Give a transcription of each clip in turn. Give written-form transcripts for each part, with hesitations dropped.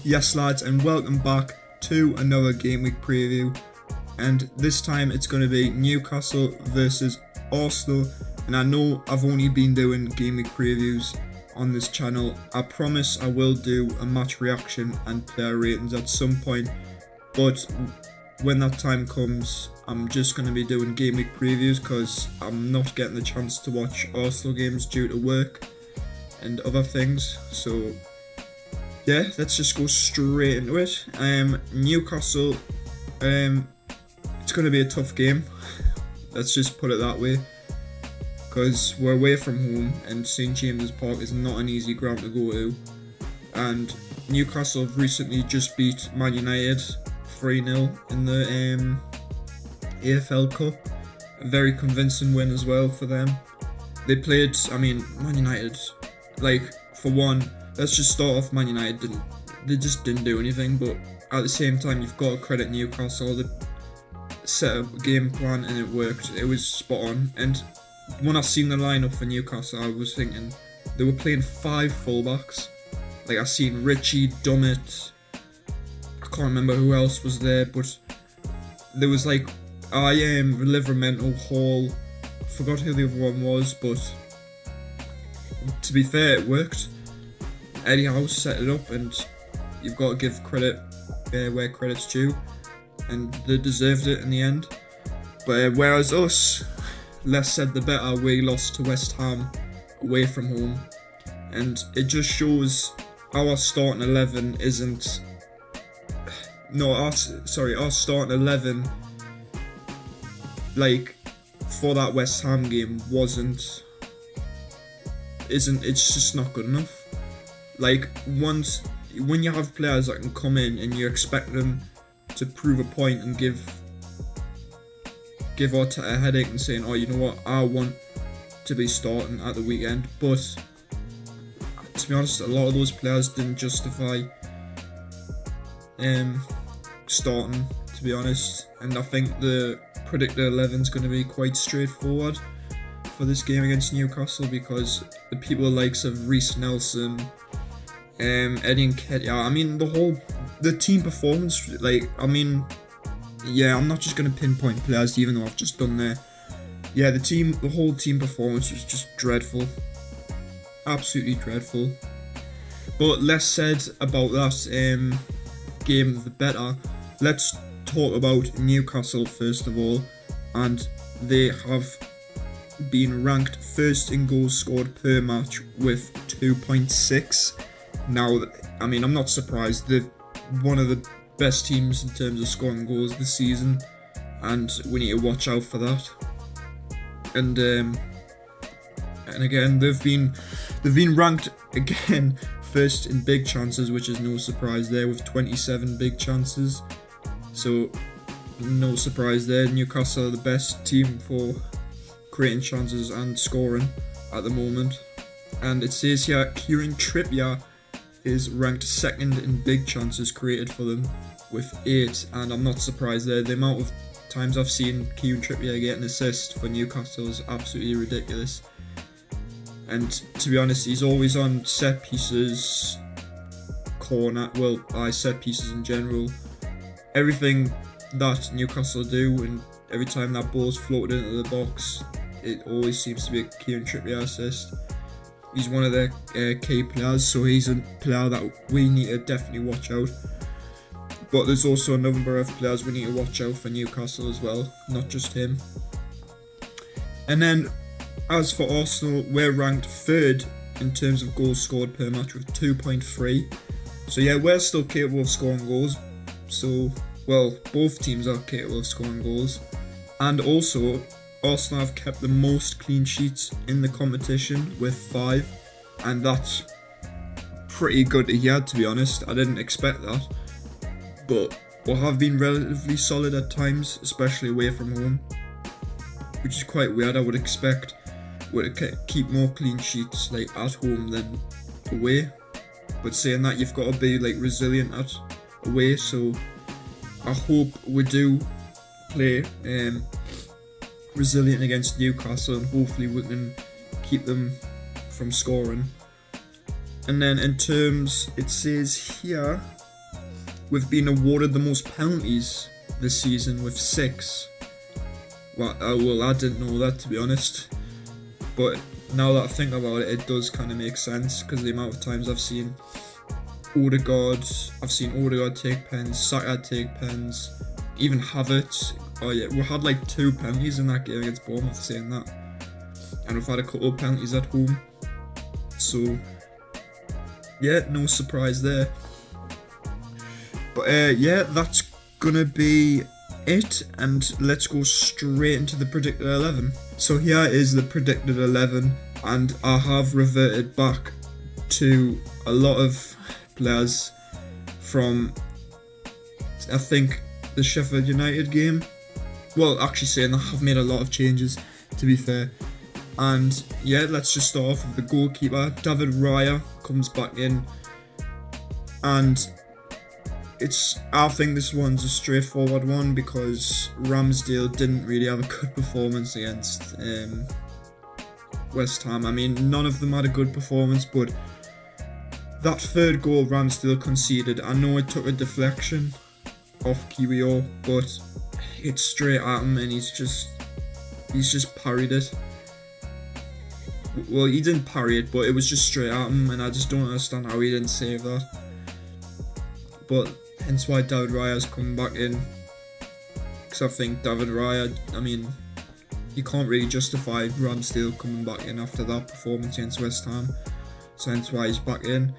Yes lads, and welcome back to another game week preview, and this time it's going to be Newcastle versus Arsenal. And I know I've only been doing game week previews on this channel. I promise I will do a match reaction and player ratings at some point, but when that time comes I'm just going to be doing game week previews because I'm not getting the chance to watch Arsenal games due to work and other things. So yeah, let's just go straight into it. Newcastle, it's going to be a tough game. Let's just put it that way, because we're away from home and St James's Park is not an easy ground to go to. And Newcastle have recently just beat Man United 3-0 in the AFL Cup. A very convincing win as well for them. They played, Man United, for one, let's just start off, Man United they just didn't do anything, but at the same time you've got to credit Newcastle. They set up a game plan and it worked. It was spot on. And when I seen the lineup for Newcastle, I was thinking they were playing 5 fullbacks. I seen Richie, Dummett, I can't remember who else was there, but there was Livermento, Hall, forgot who the other one was, but to be fair, it worked. Eddie Howe set it up, and you've got to give credit where credit's due, and they deserved it in the end. But whereas us, less said the better, we lost to West Ham away from home, and it just shows our starting 11 isn't. No, our starting 11, for that West Ham game it's just not good enough. When you have players that can come in and you expect them to prove a point and give Arteta a headache and saying, oh, you know what, I want to be starting at the weekend. But to be honest, a lot of those players didn't justify starting, to be honest. And I think the predicted 11 is going to be quite straightforward for this game against Newcastle, because the people likes of Reece Nelson, Eddie Nketiah, the team performance, I'm not just going to pinpoint players, even though I've just done there. Yeah, the whole team performance was just dreadful. Absolutely dreadful. But less said about that game, the better. Let's talk about Newcastle first of all, and they have been ranked first in goals scored per match with 2.6. Now, I'm not surprised. They're one of the best teams in terms of scoring goals this season, and we need to watch out for that. And again, they've been ranked again first in big chances, which is no surprise there, with 27 big chances. So no surprise there. Newcastle are the best team for creating chances and scoring at the moment. And it says here Kieran Trippier is ranked second in big chances created for them with 8, and I'm not surprised there. The amount of times I've seen Kieran Trippier get an assist for Newcastle is absolutely ridiculous. And to be honest, he's always on set pieces, set pieces in general. Everything that Newcastle do, and every time that ball's floated into the box, it always seems to be a Kieran Trippier assist. He's one of their key players, so he's a player that we need to definitely watch out. But there's also a number of players we need to watch out for Newcastle as well, not just him. And then, as for Arsenal, we're ranked 3rd in terms of goals scored per match with 2.3. So yeah, we're still capable of scoring goals. So, both teams are capable of scoring goals. And also, Arsenal have kept the most clean sheets in the competition with 5. And that's pretty good to hear, to be honest. I didn't expect that. But we have been relatively solid at times, especially away from home, which is quite weird. I would expect we to keep more clean sheets at home than away. But saying that, you've got to be resilient at away, so I hope we do play resilient against Newcastle, and hopefully we can keep them from scoring. And then in terms, it says here, we've been awarded the most penalties this season with 6. Well, I didn't know that, to be honest, but now that I think about it, it does kind of make sense, because the amount of times I've seen Odegaard take pens, Saka take pens, even Havertz. Oh yeah, we had like 2 penalties in that game against Bournemouth, saying that, and we've had a couple of penalties at home, so yeah, no surprise there. But yeah, that's gonna be it, and let's go straight into the predicted 11. So here is the predicted 11, and I have reverted back to a lot of players from, I think, the Sheffield United game. Well, actually saying that, I've made a lot of changes, to be fair. And yeah, let's just start off with the goalkeeper. David Raya comes back in, and I think this one's a straightforward one, because Ramsdale didn't really have a good performance against West Ham. I mean, none of them had a good performance, but that third goal Ramsdale conceded, I know it took a deflection off Kiwior, but it's straight at him, and he's just parried it. Well, he didn't parry it, but it was just straight at him, and I just don't understand how he didn't save that. But hence why David Raya's coming back in, because I think David Raya, I mean, you can't really justify Ramsdale coming back in after that performance against West Ham, so hence why he's back in.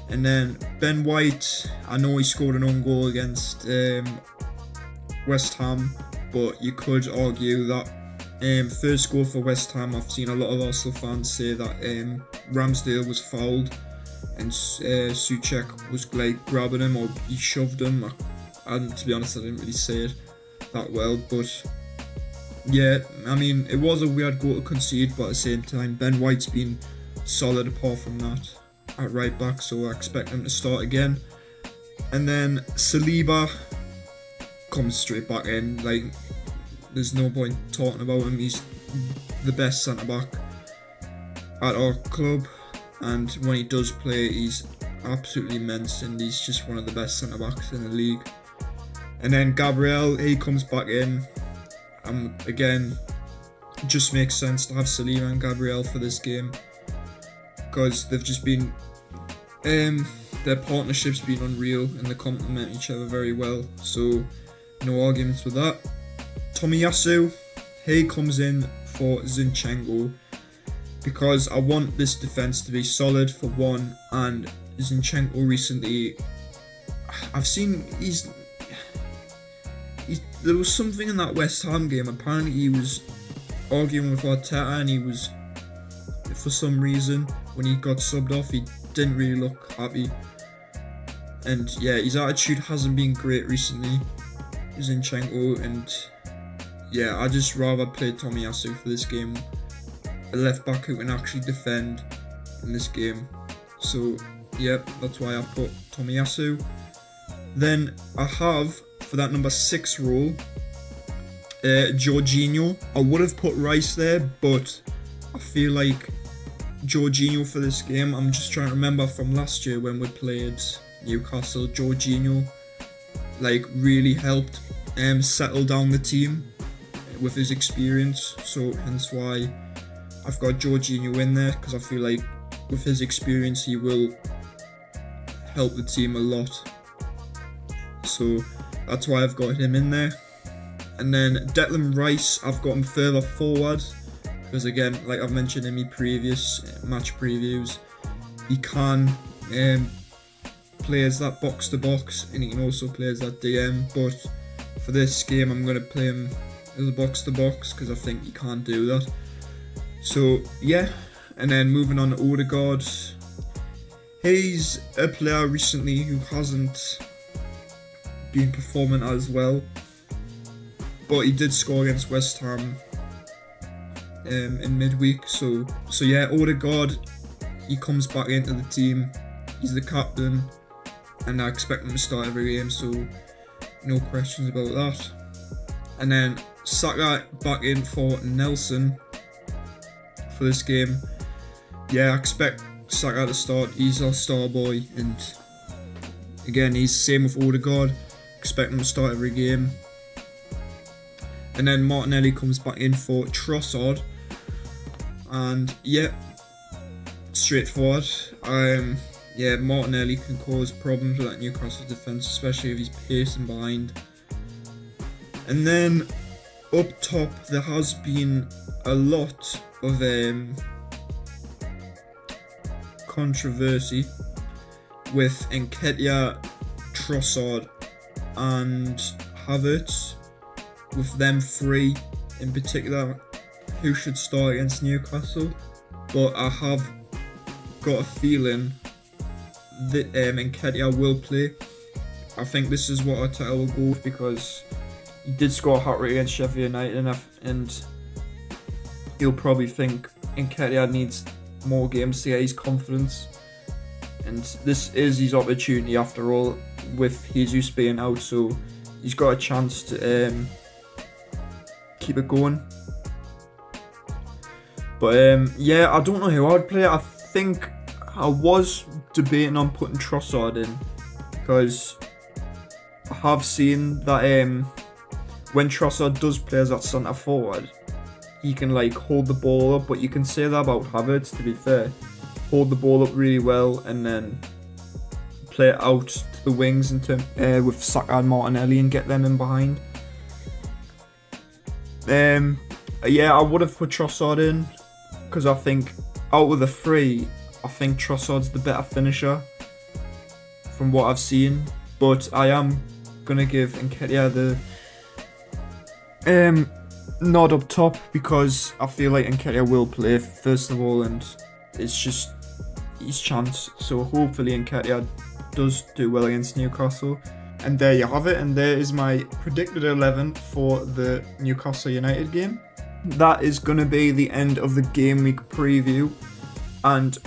And then Ben White, I know he scored an own goal against West Ham, but you could argue that first goal for West Ham, I've seen a lot of Arsenal fans say that Ramsdale was fouled, and Souček was like grabbing him, or he shoved him. And to be honest, I didn't really say it that well, but yeah, I mean, it was a weird goal to concede, but at the same time, Ben White's been solid apart from that at right back, so I expect him to start again. And then Saliba comes straight back in, like, there's no point talking about him. He's the best centre back at our club, and when he does play, he's absolutely immense, and he's just one of the best centre backs in the league. And then Gabriel, he comes back in. Again, it just makes sense to have Saliba and Gabriel for this game, because they've just been, their partnership's been unreal, and they complement each other very well, so no arguments with that. Tomiyasu, he comes in for Zinchenko, because I want this defence to be solid for one, and Zinchenko recently, I've seen there was something in that West Ham game. Apparently he was arguing with Arteta, and he was, for some reason, when he got subbed off, he didn't really look happy. And yeah, his attitude hasn't been great recently, Zinchenko, and yeah, I just rather play Tomiyasu for this game, a left back who can actually defend in this game. So yeah, that's why I put Tomiyasu. Then I have, for that number 6 role, Jorginho. I would have put Rice there, but I feel like Jorginho for this game, I'm just trying to remember from last year when we played Newcastle, Jorginho like really helped settle down the team with his experience, so hence why I've got Jorginho in there, because I feel like with his experience he will help the team a lot, so that's why I've got him in there. And then Declan Rice, I've got him further forward, because again, like I've mentioned in my previous match previews, he can play as that box to box, and he can also play as that DM, but for this game I'm going to play him as a box to box, because I think he can't do that. So yeah, and then moving on to Odegaard, he's a player recently who hasn't been performing as well, but he did score against West Ham in midweek, so yeah, Odegaard, he comes back into the team, he's the captain, and I expect him to start every game, so no questions about that. And then Saka back in for Nelson for this game. Yeah, I expect Saka to start. He's our star boy, and Again, he's the same with Odegaard. Expect him to start every game. And then Martinelli comes back in for Trossard. And yeah, straightforward. Yeah, Martinelli can cause problems with that Newcastle defence, especially if he's pacing behind. And then up top, there has been a lot of controversy with Nketiah, Trossard and Havertz, with them three in particular who should start against Newcastle. But I have got a feeling that Nketiah will play. I think this is what Arteta will go with, because he did score a hat-trick against Sheffield United, and he'll probably think Nketiah needs more games to get his confidence. And this is his opportunity after all, with Jesus being out, so he's got a chance to keep it going. But yeah, I don't know who I'd play. I think I was debating on putting Trossard in, because I have seen that when Trossard does play as that centre forward, he can like hold the ball up. But you can say that about Havertz, to be fair. Hold the ball up really well and then play it out to the wings with Saka and Martinelli and get them in behind. Yeah, I would have put Trossard in, because I think out of the three, I think Trossard's the better finisher from what I've seen. But I am going to give Nketiah the nod up top, because I feel like Nketiah will play first of all, and it's just his chance. So hopefully Nketiah does do well against Newcastle. And there you have it, and there is my predicted 11 for the Newcastle United game. That is going to be the end of the game week preview, and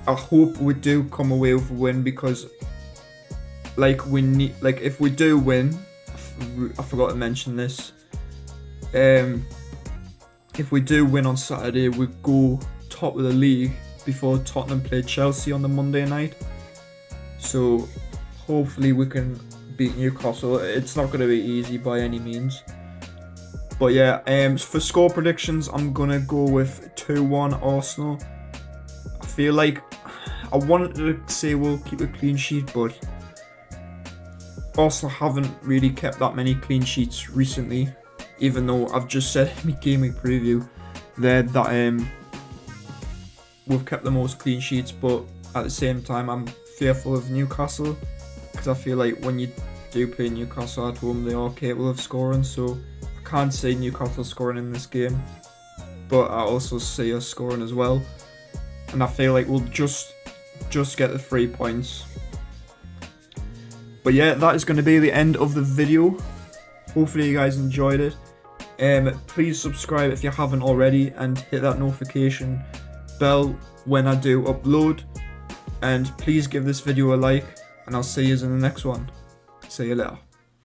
I hope we do come away with a win, because if we do win, I forgot to mention this, if we do win on Saturday, we go top of the league before Tottenham play Chelsea on the Monday night. So hopefully we can beat Newcastle. It's not going to be easy by any means. But yeah, for score predictions, I'm going to go with 2-1 Arsenal. I feel like I wanted to say we'll keep a clean sheet, but Arsenal haven't really kept that many clean sheets recently, even though I've just said in my game week preview there that we've kept the most clean sheets. But at the same time, I'm fearful of Newcastle, because I feel like when you do play Newcastle at home, they are capable of scoring. So I can't see Newcastle scoring in this game, but I also see us scoring as well. And I feel like we'll just get the 3 points. But yeah, that is going to be the end of the video. Hopefully you guys enjoyed it. Please subscribe if you haven't already, and hit that notification bell when I do upload. And please give this video a like, and I'll see you in the next one. See you later.